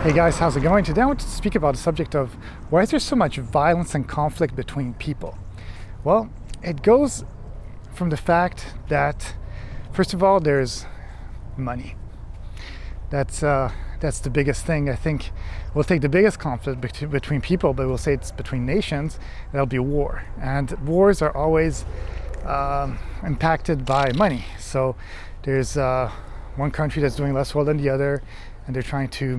Hey guys, how's it going? Today I want to speak about the subject of why is there so much violence and conflict between people? Well, it goes from the fact that, first of all, there's money. That's the biggest thing. I think we'll take the biggest conflict between people, but we'll say it's between nations. That'll be war, and wars are always impacted by money. So there's one country that's doing less well than the other, and they're trying to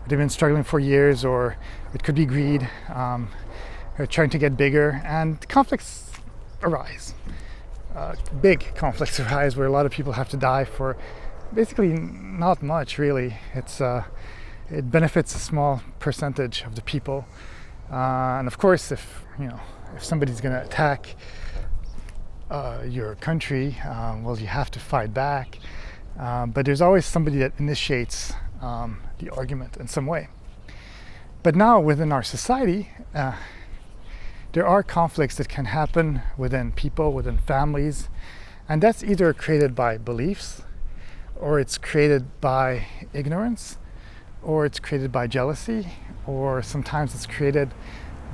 they've been struggling for years, or it could be greed. They're trying to get bigger, and conflicts arise. Big conflicts arise where a lot of people have to die for basically not much, really. It benefits a small percentage of the people, and of course, if somebody's going to attack your country, well, you have to fight back. But there's always somebody that initiates the argument in some way. But now within our society, there are conflicts that can happen within people, within families, and that's either created by beliefs, or it's created by ignorance, or it's created by jealousy, or sometimes it's created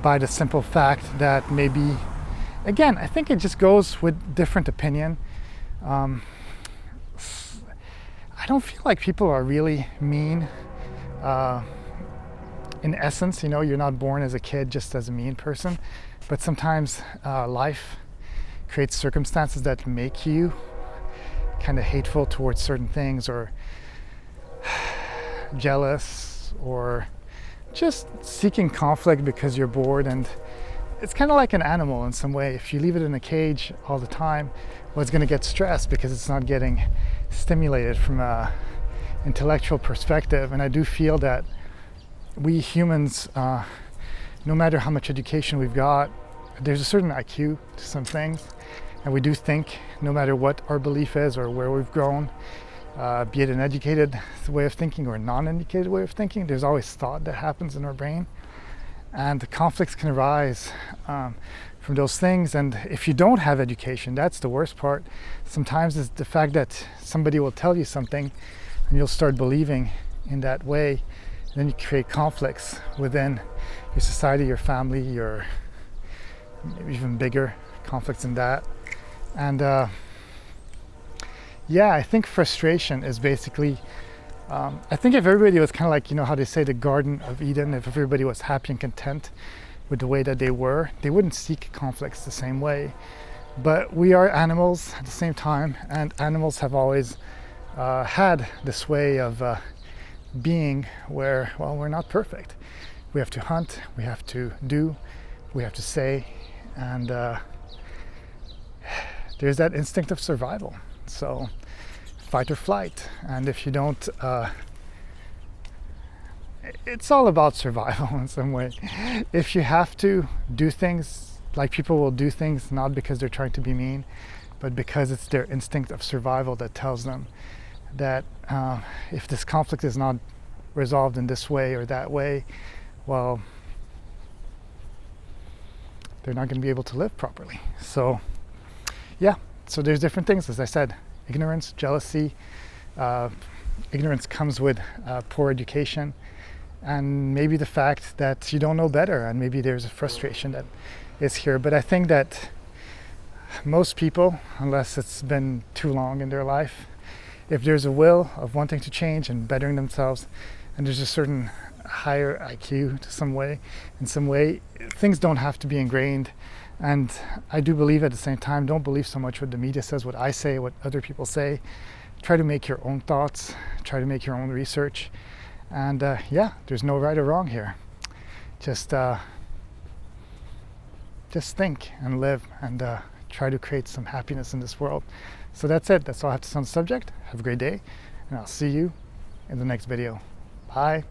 by the simple fact that maybe, again, I think it just goes with different opinion. I don't feel like people are really mean. In essence, you're not born as a kid just as a mean person, but sometimes life creates circumstances that make you kind of hateful towards certain things, or jealous, or just seeking conflict because you're bored. And it's kind of like an animal in some way. If you leave it in a cage all the time, well, it's going to get stressed because it's not getting stimulated from a intellectual perspective. And I do feel that we humans, no matter how much education we've got, there's a certain IQ to some things, and we do think, no matter what our belief is or where we've grown, be it an educated way of thinking or a non-educated way of thinking, there's always thought that happens in our brain, and the conflicts can arise from those things. And if you don't have education, that's the worst part. Sometimes it's the fact that somebody will tell you something and you'll start believing in that way, and then you create conflicts within your society, your family, your maybe even bigger conflicts than that. And I think frustration is basically, I think if everybody was kind of like, how they say the Garden of Eden, if everybody was happy and content with the way that they were, they wouldn't seek conflicts the same way. But we are animals at the same time, and animals have always had this way of being where, well, we're not perfect. We have to hunt, we have to do, we have to say, and there's that instinct of survival. So fight or flight. And if you don't, it's all about survival in some way. If you have to do things, like people will do things not because they're trying to be mean, but because it's their instinct of survival that tells them that if this conflict is not resolved in this way or that way, well, they're not going to be able to live properly. So there's different things, as I said. Ignorance, jealousy. Ignorance comes with poor education, and maybe the fact that you don't know better, and maybe there's a frustration that is here. But I think that most people, unless it's been too long in their life, if there's a will of wanting to change and bettering themselves, and there's a certain higher IQ in some way, things don't have to be ingrained. And I do believe at the same time, don't believe so much what the media says, what I say, what other people say. Try to make your own thoughts, try to make your own research. And there's no right or wrong here. Just think and live, and try to create some happiness in this world. So that's it. That's all I have to say on the subject. Have a great day, and I'll see you in the next video. Bye.